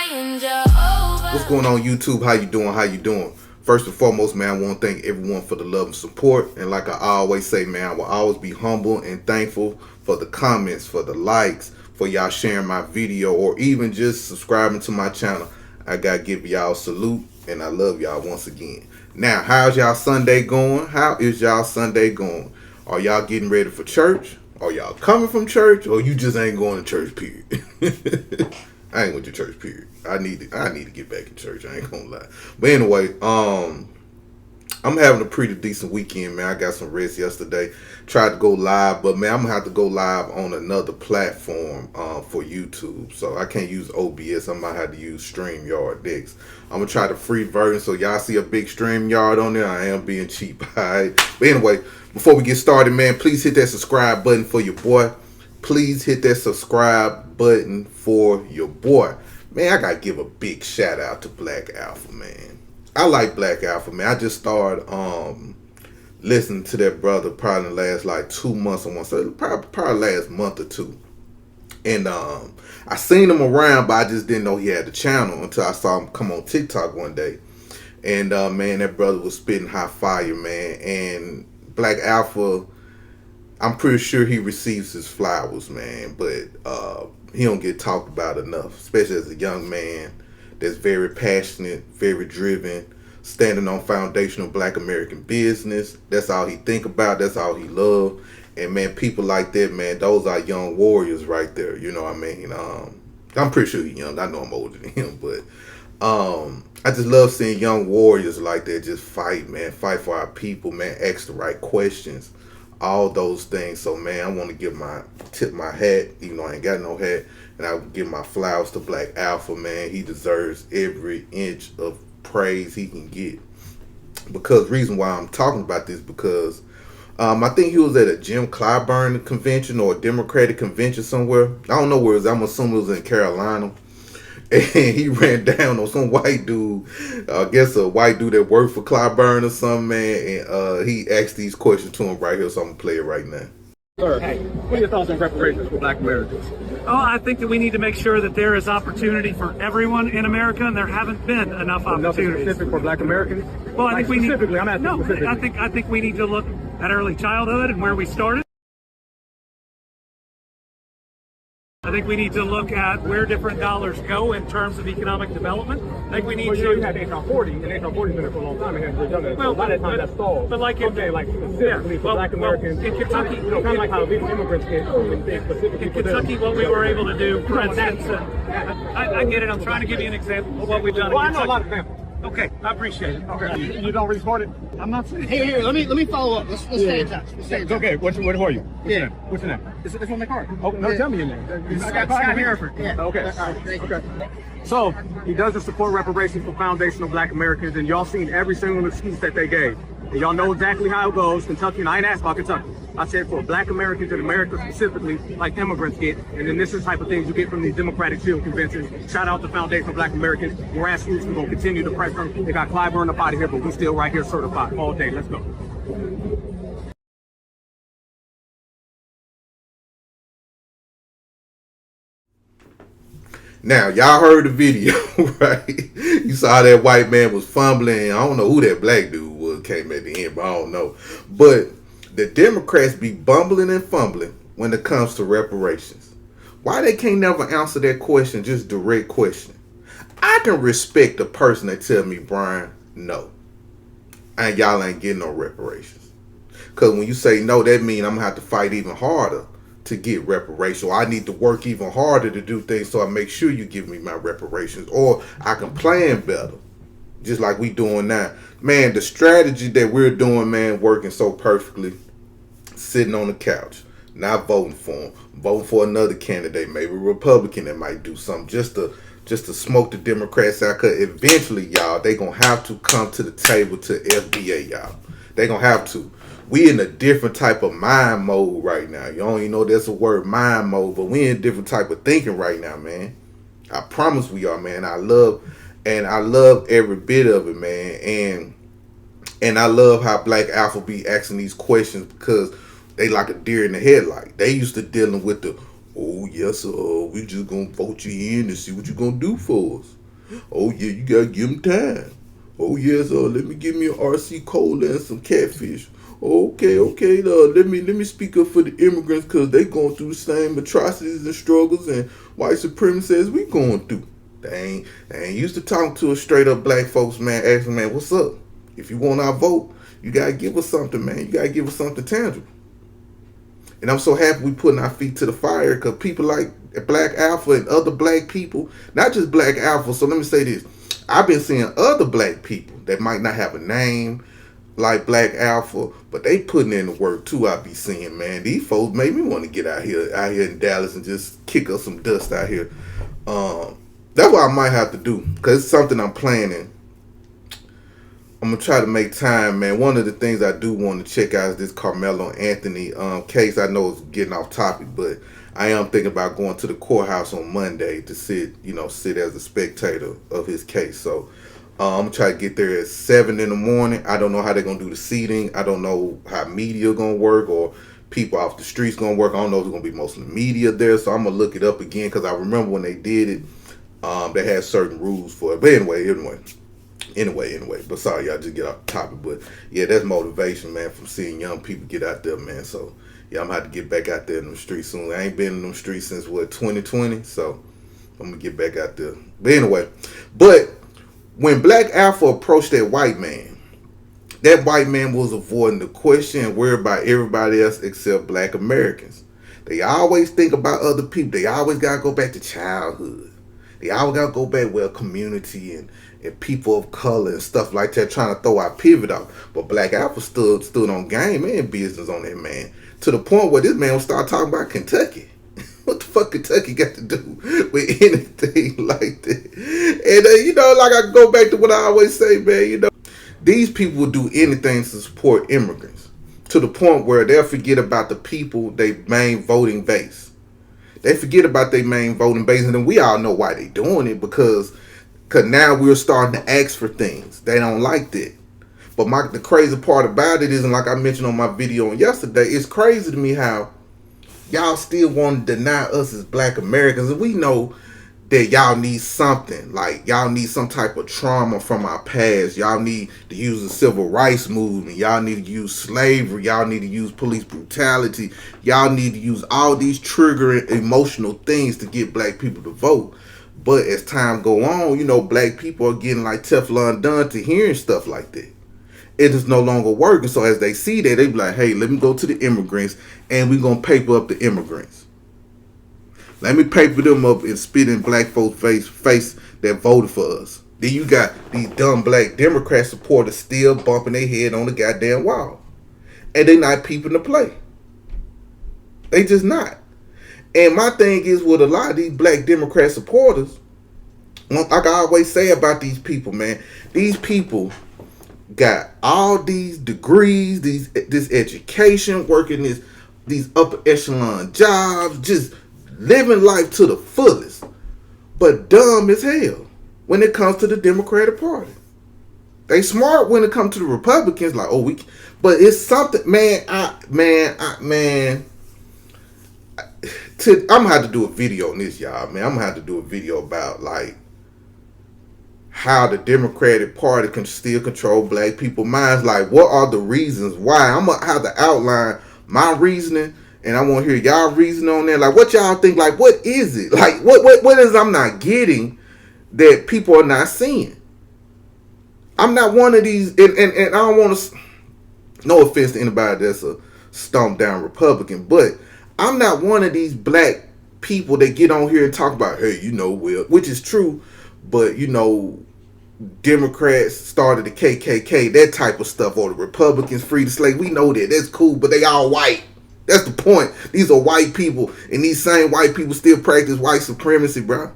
What's going on, YouTube? How you doing? How you doing? First and foremost, man, I want to thank everyone for the love and support. And like I always say, man, I will always be humble and thankful for the comments, for the likes, for y'all sharing my video, or even just subscribing to my channel. I gotta give y'all a salute, and I love y'all once again. Now, how's y'all Sunday going? How is y'all Sunday going? Are y'all getting ready for church? Are y'all coming from church? Or you just ain't going to church, period? I ain't went to church, period. I need to get back in church. I ain't gonna lie. But anyway, I'm having a pretty decent weekend, man. I got some rest yesterday. Tried to go live, but man, I'm gonna have to go live on another platform for YouTube. So I can't use OBS. I might have to use StreamYard next. I'm gonna try the free version, so y'all see a big StreamYard on there. I am being cheap. Alright. But anyway, before we get started, man, please hit that subscribe button for your boy. Please hit that subscribe button for your boy. Man, I gotta give a big shout out to Black Alpha, man. I like Black Alpha, man. I just started listening to that brother probably in the last like 2 months. I want to say probably last month or two. And I seen him around, but I just didn't know he had the channel until I saw him come on TikTok one day. And man, that brother was spitting hot fire, man. And Black Alpha, I'm pretty sure he receives his flowers, man, but he don't get talked about enough, especially as a young man that's very passionate, very driven, standing on foundational Black American business. That's all he think about. That's all he love. And man, people like that, man, those are young warriors right there. You know what I mean? I'm pretty sure he's young. I know I'm older than him, but I just love seeing young warriors like that just fight, man, fight for our people, man, ask the right questions. All those things. So man, I want to tip my hat, even though I ain't got no hat, and I give my flowers to Black Alpha, man. He deserves every inch of praise he can get. Because reason why I'm talking about this, because I think he was at a Jim Clyburn convention or a Democratic convention somewhere. I don't know where it was. I'm assuming it was in Carolina. And he ran down on some white dude, I guess a white dude that worked for Clyburn or something, man. And he asked these questions to him right here, so I'm going to play it right now. Sir, what are your thoughts on reparations for Black Americans? Oh, I think that we need to make sure that there is opportunity for everyone in America, and there haven't been enough opportunities. Nothing specific for Black Americans? Well, I think we need. Specifically, I'm asking specifically. I think we need to look at early childhood and where we started. I think we need to look at where different dollars go in terms of economic development. I think we need to. You had HR 40, and HR 40's been there for a long time. It hasn't done that. Well, by that time, that's stalled. But like specifically for Black Americans. In Kentucky, kind of like how legal immigrants get specifically in Kentucky, what we were able to do, for instance, I get it. I'm trying to give you an example of what we've done. Well, I know a lot of examples. Okay, I appreciate it. Okay, you don't really support it? I'm not saying. Here, let me follow up. Let's stay in touch. It's okay. What are you? What's your name? It's on my card. Oh, no, tell me your name. Scott Hereford. Yeah. Okay. Okay. So he doesn't support reparations for foundational Black Americans, and y'all seen every single excuse that they gave. And y'all know exactly how it goes. Kentucky, and I ain't asked about Kentucky. I said for Black Americans in America specifically, like immigrants get, and then this is the type of things you get from these Democratic field conventions. Shout out to Foundational Black Americans. Grassroots, we're gonna continue to press them. They got Clyburn up out of here, but we still right here certified all day. Let's go. Now, y'all heard the video, right? You saw that white man was fumbling. I don't know who that black dude was, came at the end, but I don't know. But the Democrats be bumbling and fumbling when it comes to reparations. Why they can't never answer that question, just direct question? I can respect a person that tell me, Brian, no. And y'all ain't getting no reparations. Because when you say no, that means I'm going to have to fight even harder to get reparations. I need to work even harder to do things so I make sure you give me my reparations, or I can plan better, just like we doing now. Man, the strategy that we're doing, man, working so perfectly. Sitting on the couch, not voting for him, voting for another candidate, maybe a Republican that might do something just to smoke the Democrats out. Cause eventually, y'all, they gonna have to come to the table to FBA, y'all. They gonna have to. We in a different type of mind mode right now. You don't even know there's a word, mind mode, but we in a different type of thinking right now, man. I promise we are, man. I love every bit of it, man. And I love how Black Alpha be asking these questions, because they like a deer in the headlight. They used to dealing with the Oh yes, we just gonna vote you in and see what you gonna do for us. Oh yeah, you gotta give them time. Oh yes, let me give me an RC cola and some catfish. Okay, okay, let me speak up for the immigrants because they going through the same atrocities and struggles and white supremacy as we going through. They ain't used to talking to us straight up black folks, man, asking, man, what's up? If you want our vote, you gotta give us something, man. You gotta give us something tangible. And I'm so happy we putting our feet to the fire because people like Black Alpha and other black people, not just Black Alpha. So let me say this. I've been seeing other black people that might not have a name like Black Alpha, but they putting in the work too. I be seeing, man. These folks made me want to get out here in Dallas and just kick up some dust out here. That's what I might have to do because it's something I'm planning. I'm gonna try to make time, man. One of the things I do want to check out is this Carmelo Anthony case. I know it's getting off topic, but I am thinking about going to the courthouse on Monday to sit as a spectator of his case. So I'm gonna try to get there at 7 in the morning. I don't know how they're gonna do the seating. I don't know how media gonna work or people off the streets gonna work. I don't know if it's gonna be mostly media there. So I'm gonna look it up again because I remember when they did it, they had certain rules for it. But Anyway, but sorry, y'all just get off the topic. But yeah, that's motivation, man, from seeing young people get out there, man. So yeah, I'm gonna have to get back out there in the streets soon. I ain't been in them streets since 2020, so I'm gonna get back out there. But when Black Alpha approached that white man was avoiding the question and worried about everybody else except Black Americans. They always think about other people. They always gotta go back to childhood. They always gotta go back with a community and people of color and stuff like that, trying to throw our pivot out. But Black Alpha stood on game and business on that man. To the point where this man will start talking about Kentucky. What the fuck Kentucky got to do with anything like that? And like I go back to what I always say, man, these people will do anything to support immigrants. To the point where they'll forget about the people, they main voting base. They forget about their main voting base, and then we all know why they doing it because now we're starting to ask for things. They don't like that. But the crazy part about it is, and like I mentioned on my video on yesterday, it's crazy to me how y'all still want to deny us as Black Americans. And we know that y'all need something. Like, y'all need some type of trauma from our past. Y'all need to use the civil rights movement. Y'all need to use slavery. Y'all need to use police brutality. Y'all need to use all these triggering emotional things to get Black people to vote. But as time go on, Black people are getting like Teflon done to hearing stuff like that. It is no longer working. So as they see that, they be like, hey, let me go to the immigrants and we're going to paper up the immigrants. Let me paper them up and spit in Black folks' face that voted for us. Then you got these dumb Black Democrat supporters still bumping their head on the goddamn wall. And they not peeping the play. They just not. And my thing is with a lot of these Black Democrat supporters, like I always say about these people, man, these people got all these degrees, this education, working these upper echelon jobs, just living life to the fullest, but dumb as hell when it comes to the Democratic Party. They smart when it comes to the Republicans, like, but it's something, man. I'm gonna have to do a video on this, y'all, man. I'm gonna have to do a video about like how the Democratic Party can still control Black people's minds. Like, what are the reasons why? I'm gonna have to outline my reasoning, and I want to hear y'all reason on that. Like, what y'all think? Like, what is it? Like, what is I'm not getting that people are not seeing? I'm not one of these, and I don't want to. No offense to anybody that's a stomp down Republican, but I'm not one of these Black people that get on here and talk about, hey, which is true, but Democrats started the KKK, that type of stuff, or the Republicans free the slave. We know that. That's cool, but they all white. That's the point. These are white people, and these same white people still practice white supremacy, bro.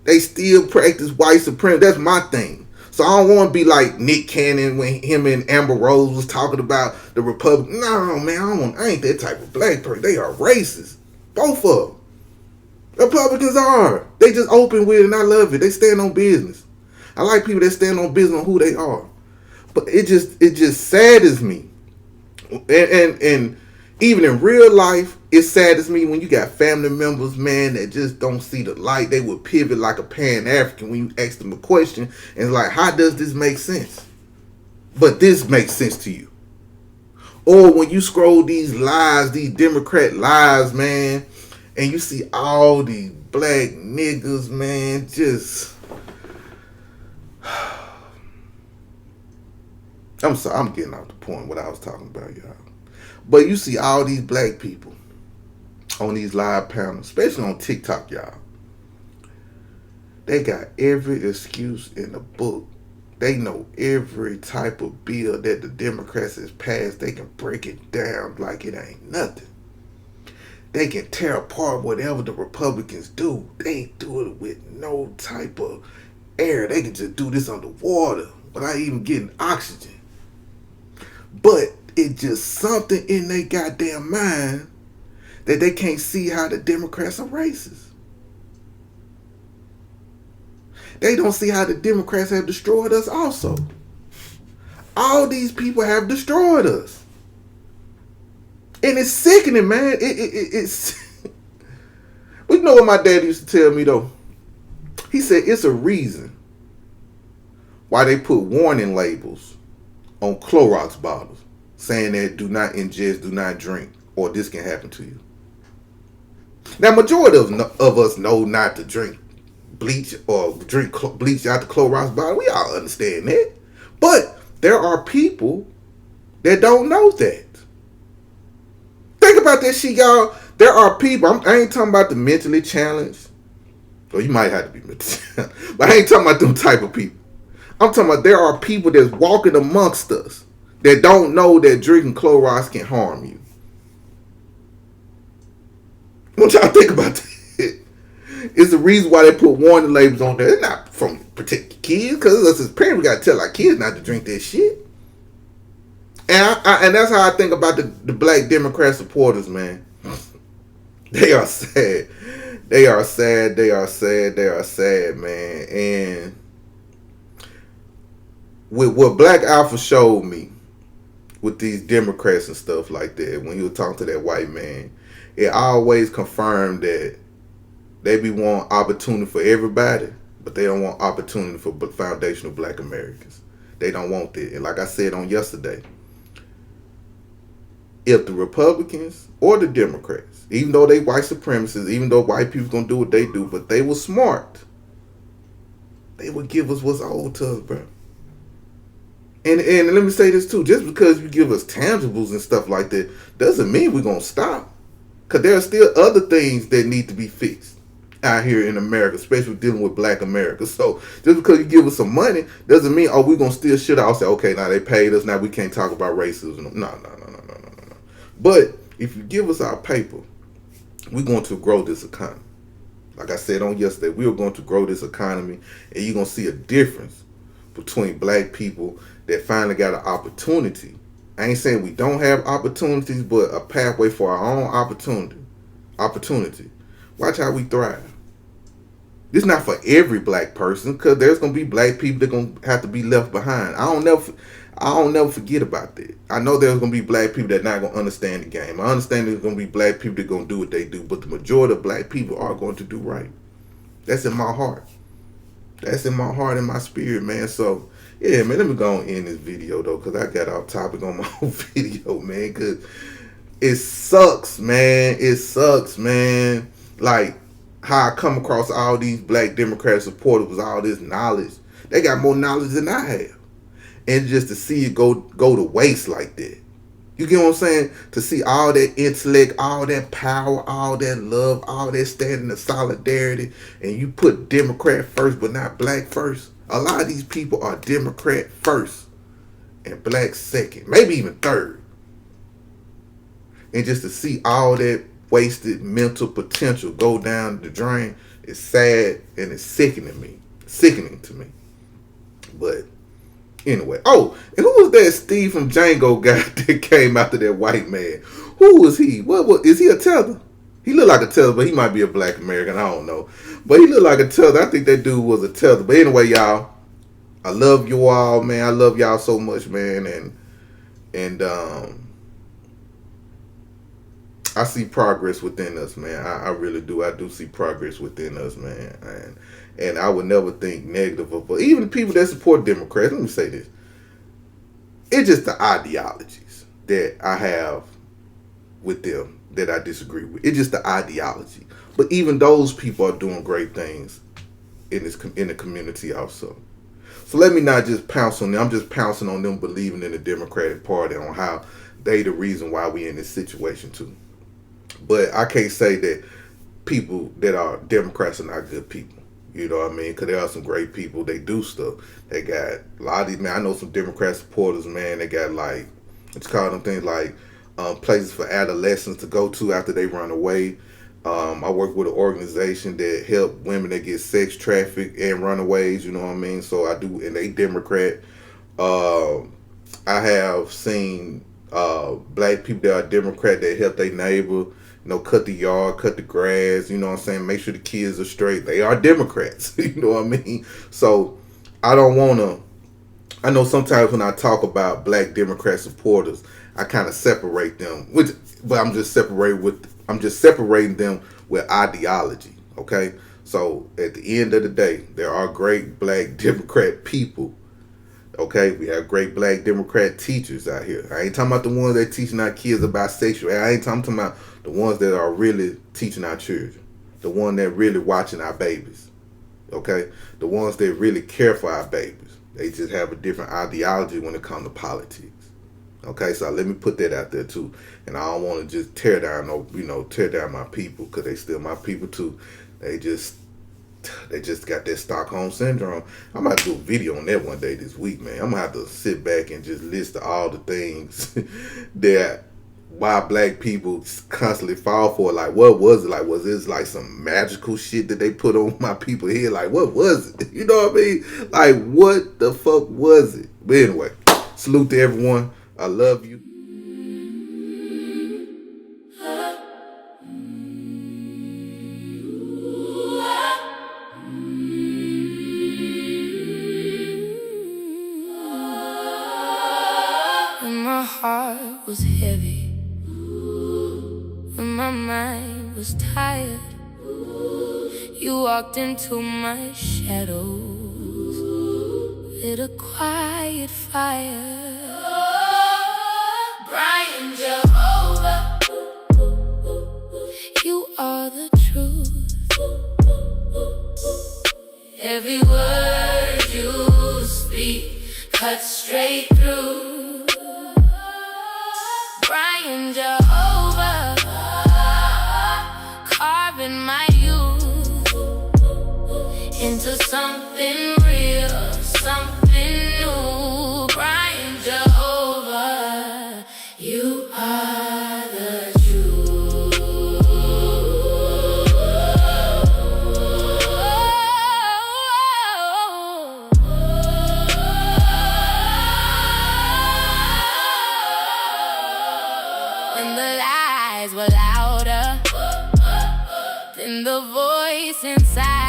They still practice white supremacy. That's my thing. So I don't want to be like Nick Cannon when him and Amber Rose was talking about the Republic. No, man, I ain't that type of Black person. They are racist. Both of them. Republicans are. They just open with it, and I love it. They stand on business. I like people that stand on business on who they are. But it just saddens me. And Even in real life, it saddens me when you got family members, man, that just don't see the light. They would pivot like a Pan-African when you ask them a question. And it's like, how does this make sense? But this makes sense to you. Or when you scroll these lies, these Democrat lies, man, and you see all these black niggas, man, just... I'm sorry, I'm getting off the point what I was talking about, y'all. But you see all these black people on these live panels, especially on TikTok, y'all. They got every excuse in the book. They know every type of bill that the Democrats has passed. They can break it down like it ain't nothing. They can tear apart whatever the Republicans do. They do it with no type of air. They can just do this underwater without even getting oxygen. But it's just something in their goddamn mind that they can't see how the Democrats are racist. They don't see how the Democrats have destroyed us also. All these people have destroyed us. And it's sickening, man. It's... But you know what my dad used to tell me, though? He said it's a reason why they put warning labels on Clorox bottles saying that do not ingest, do not drink, or this can happen to you. Now, majority of us know not to drink bleach or drink bleach out the Clorox bottle. We all understand that. But there are people that don't know that. Think about that shit, y'all. There are people, I ain't talking about the mentally challenged. Or you might have to be mentally challenged. But I ain't talking about them type of people. I'm talking about there are people that's walking amongst us that don't know that drinking Clorox can harm you. What y'all think about that? It's the reason why they put warning labels on there. It's not from protect kids, because us as parents, we got to tell our kids not to drink that shit. And that's how I think about the black Democrat supporters, man. They are sad. They are sad. They are sad. They are sad, man. And with what Black Alpha showed me with these Democrats and stuff like that, when he was talking to that white man, it always confirmed that they be want opportunity for everybody, but they don't want opportunity for foundational black Americans. They don't want that. And like I said on yesterday, if the Republicans or the Democrats, even though they white supremacists, even though white people gonna do what they do, but they were smart, they would give us what's owed to us, bro. And let me say this too, just because you give us tangibles and stuff like that doesn't mean we're gonna stop. Because there are still other things that need to be fixed out here in America, especially dealing with black America. So just because you give us some money doesn't mean, we're going to still shit out and say, okay, now they paid us, now we can't talk about racism. No. But if you give us our paper, we're going to grow this economy. Like I said on yesterday, we are going to grow this economy, and you're going to see a difference between black people that finally got an opportunity. I ain't saying we don't have opportunities, but a pathway for our own opportunity. Watch how we thrive. This is not for every black person, because there's gonna be black people that gonna have to be left behind. I don't never forget about that. I know there's gonna be black people that not gonna understand the game. I understand there's gonna be black people that gonna do what they do, but the majority of black people are going to do right. That's in my heart. That's in my heart and my spirit, man. So yeah, man, let me go and end this video, though, because I got off topic on my own video, man, because it sucks, man. It sucks, man. Like, how I come across all these black Democrat supporters with all this knowledge. They got more knowledge than I have. And just to see it go to waste like that. You get what I'm saying? To see all that intellect, all that power, all that love, all that standing of solidarity, and you put Democrat first but not black first. A lot of these people are Democrat first and black second, maybe even third. And just to see all that wasted mental potential go down the drain is sad, and it's sickening to me. But anyway, and who was that Steve from Django guy that came after that white man? Who was he? Is he a tether? He looked like a tether, but he might be a black American. I don't know. But he looked like a tether. I think that dude was a tether. But anyway, y'all, I love you all, man. I love y'all so much, man. And I see progress within us, man. I really do. I do see progress within us, man. And I would never think negative of, but even the people that support Democrats. Let me say this: it's just the ideologies that I have with them that I disagree with. It's just the ideology. But even those people are doing great things in the community also. So let me not just pounce on them. I'm just pouncing on them believing in the Democratic Party, on how they the reason why we in this situation too. But I can't say that people that are Democrats are not good people. You know what I mean? Because there are some great people. They do stuff. They got a lot of these, man. I know some Democrat supporters, man. They got like, what's called them things like places for adolescents to go to after they run away. I work with an organization that help women that get sex trafficked and runaways. You know what I mean? So I do, and they Democrat. I have seen black people that are Democrat that help their neighbor, cut the yard, cut the grass, you know what I'm saying, make sure the kids are straight. They are Democrats, you know what I mean? So I don't want to, I know sometimes when I talk about black Democrat supporters, I kind of separate them, but I'm just separating them with ideology, okay? So at the end of the day, there are great black Democrat people. Okay, we have great black Democrat teachers out here. I ain't talking about the ones that teaching our kids about sexuality. I ain't talking about the ones that are really teaching our children. The one that really watching our babies. Okay, the ones that really care for our babies. They just have a different ideology when it comes to politics. Okay, so let me put that out there too. And I don't want to just tear down my people, because they still my people too. They just got that Stockholm syndrome. I'm gonna have to do a video on that one day this week, man. I'm gonna have to sit back and just list all the things that why black people constantly fall for. Like, what was it? Like, was this like some magical shit that they put on my people here? Like, what was it? You know what I mean? Like, what the fuck was it? But anyway, salute to everyone. I love you. My heart was heavy, when my mind was tired, you walked into my shadows, lit a quiet fire. Brian Jehovah, you are the truth. Every word you speak cuts straight through. Brian Jehovah, carving my youth into something real, something new. Brian Jehovah, you are the truth. When the lies were louder than the voice inside,